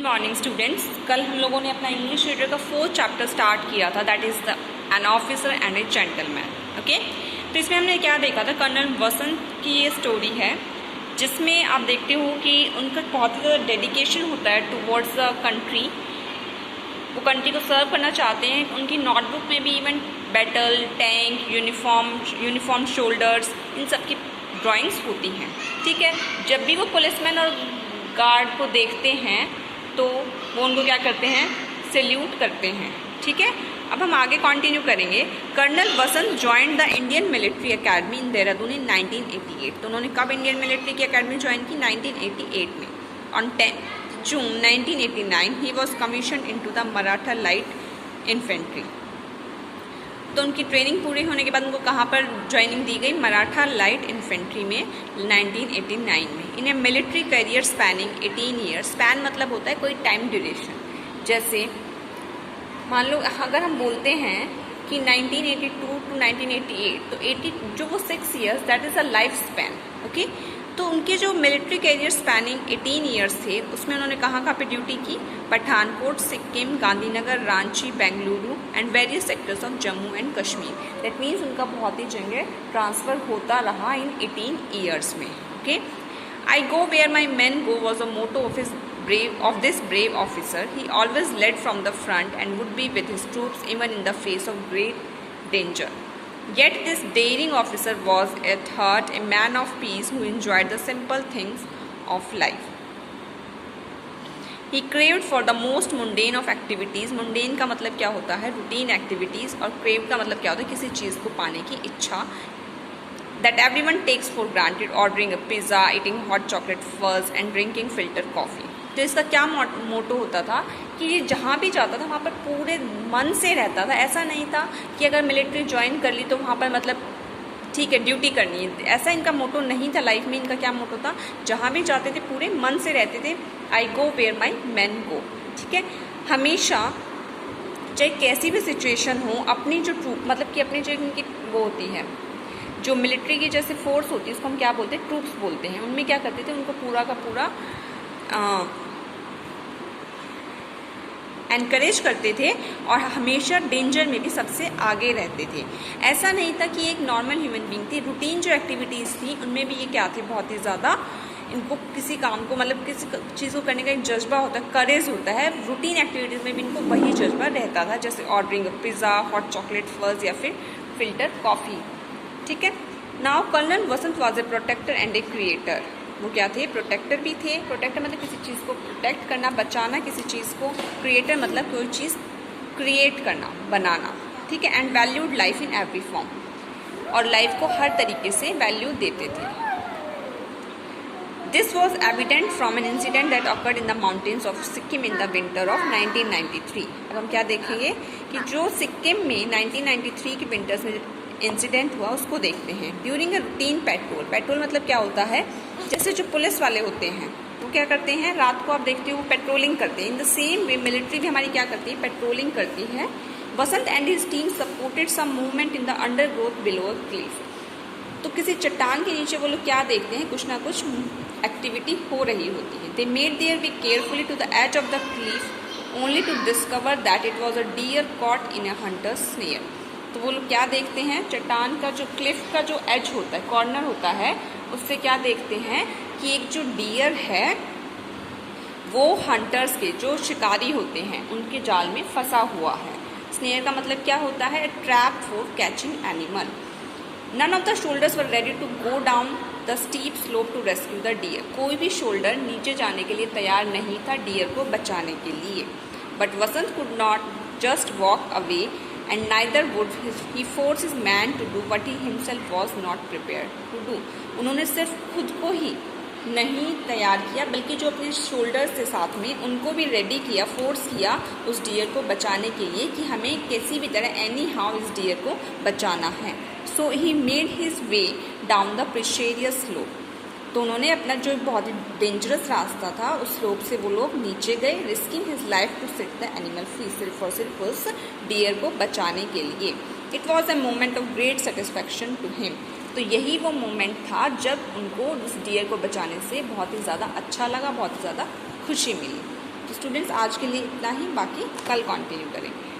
Morning students, कल हम लोगों ने अपना इंग्लिश रीडर का 4th चैप्टर स्टार्ट किया था, that is the an officer and A gentleman. Okay, तो इसमें हमने क्या देखा था, कर्नल वसंत की ये स्टोरी है जिसमें आप देखते हो कि उनका बहुत ही ज़्यादा डेडिकेशन होता है टुवर्ड्स द कंट्री। वो कंट्री को सर्व करना चाहते हैं। उनकी नोटबुक में भी even battle, tank, uniform shoulders, इन सब की ड्राइंग्स होती हैं। ठीक है, जब भी वो पुलिसमैन और गार्ड को देखते हैं तो वो उनको क्या करते हैं, सैल्यूट करते हैं। ठीक है, अब हम आगे कंटिन्यू करेंगे। Colonel Vasant join the Indian military academy in Dehradun in 1988। तो उन्होंने कब इंडियन मिलिट्री की अकेडमी ज्वाइन की? 1988 में। On 10 June 1989 he was commission into the Maratha light infantry. तो उनकी ट्रेनिंग पूरी होने के बाद उनको कहाँ पर ज्वाइनिंग दी गई? मराठा लाइट इन्फेंट्री में 1989 में। In a military career spanning 18 years. Span मतलब होता है कोई टाइम ड्यूरेशन। जैसे मान लो अगर हम बोलते हैं कि 1982 टू 1988, तो 80 जो वो 6 years, that is a life span. Okay, तो उनके जो मिलिट्री कैरियर स्पैनिंग 18 ईयर्स थे उसमें उन्होंने कहाँ पे ड्यूटी की? Pathankot, Sikkim, Gandhinagar, Ranchi, Bengaluru and various sectors of Jammu and Kashmir. That means उनका बहुत ही जगह ट्रांसफ़र होता रहा इन 18 ईयर्स में। Okay, I go where my man go was a motto of this brave officer. He always led from the front and would be with his troops even in the face of great danger. Yet this daring officer was at heart a man of peace who enjoyed the simple things of life. He craved for the most mundane of activities. Mundane का मतलब क्या होता है? Routine activities. और crave का मतलब क्या होता है? किसी चीज़ को पाने की इच्छा। That everyone takes for granted, ordering a pizza, eating hot chocolate fuzz and drinking filter coffee. तो इसका क्या मोटो होता था कि ये जहाँ भी जाता था वहाँ पर पूरे मन से रहता था। ऐसा नहीं था कि अगर मिलिट्री ज्वाइन कर ली तो वहाँ पर मतलब ठीक है ड्यूटी करनी है, ऐसा इनका मोटो नहीं था लाइफ में। इनका क्या मोटो था? जहाँ भी जाते थे पूरे मन से रहते थे। I go where my man go. ठीक है, हमेशा चाहे कैसी भी सिचुएशन हो, अपनी जो ट्रूप मतलब कि अपनी जो इनकी वो होती है, जो मिलिट्री की जैसे फोर्स होती है उसको हम क्या बोलते हैं? ट्रूप्स बोलते हैं। उनमें क्या करते थे? उनको पूरा का पूरा एनकरेज करते थे और हमेशा डेंजर में भी सबसे आगे रहते थे। ऐसा नहीं था कि एक नॉर्मल ह्यूमन बीइंग थी। रूटीन जो एक्टिविटीज़ थी उनमें भी ये क्या थे? बहुत ही ज़्यादा इनको किसी काम को मतलब किसी चीज़ को करने का एक जज्बा होता है, करेज होता है। रूटीन एक्टिविटीज़ में भी इनको वही जज्बा रहता था, जैसे ऑर्डरिंग पिज़्ज़ा, हॉट चॉकलेट फर्ज या फिर फिल्टर कॉफ़ी। ठीक है, now colonel Vasant was a protector and a creator. वो क्या थे? प्रोटेक्टर भी थे। प्रोटेक्टर मतलब किसी चीज़ को प्रोटेक्ट करना, बचाना किसी चीज़ को। क्रिएटर मतलब कोई चीज़ क्रिएट करना, बनाना। ठीक है, and valued life in every form, और लाइफ को हर तरीके से वैल्यू देते थे। This was evident from an incident that occurred in the mountains of Sikkim in the winter of 1993। अब हम क्या देखेंगे कि जो सिक्किम में 1993 के विंटर्स में इंसिडेंट हुआ उसको देखते हैं। During a routine petrol. Petrol मतलब क्या होता है? जैसे जो पुलिस वाले होते हैं वो क्या करते हैं? रात को आप देखते हो वो पेट्रोलिंग करते हैं। In the same way military भी हमारी क्या करती है? पेट्रोलिंग करती है। Vasant and his team supported some movement in the undergrowth below a cliff. तो किसी चट्टान के नीचे वो लोग क्या देखते हैं? कुछ ना कुछ एक्टिविटी हो रही होती है। They made their way carefully to the edge of the cliff only to discover that it was a deer caught in a hunter's snare. तो वो लोग क्या देखते हैं? चट्टान का जो क्लिफ का जो एज होता है, कॉर्नर होता है, उससे क्या देखते हैं कि एक जो डियर है वो हंटर्स के जो शिकारी होते हैं उनके जाल में फंसा हुआ है। स्नेयर का मतलब क्या होता है? Trap for catching animal. None of the soldiers were ready to go down the steep slope to rescue the deer. कोई भी शोल्डर नीचे जाने के लिए तैयार नहीं था डियर को बचाने के लिए। But Vasant could not just walk away and neither would he force his man to do what he himself was not prepared to do. उन्होंने सिर्फ खुद को ही नहीं तैयार किया बल्कि जो अपने शोल्डर्स के साथ में उनको भी रेडी किया, फोर्स किया उस डियर को बचाने के लिए कि हमें किसी भी तरह एनी हाउ इस डियर को बचाना है। So he made his way down the precarious slope. तो उन्होंने अपना जो बहुत ही डेंजरस रास्ता था उस स्लोप से वो लोग नीचे गए, risking his life to set the animal free, सिर्फ और सिर्फ उस डियर को बचाने के लिए। It was a moment of great satisfaction to him. तो यही वो मोमेंट था जब उनको उस डियर को बचाने से बहुत ही ज़्यादा अच्छा लगा, बहुत ही ज़्यादा खुशी मिली। तो स्टूडेंट्स आज के लिए इतना ही, बाकी कल कंटिन्यू करेंगे।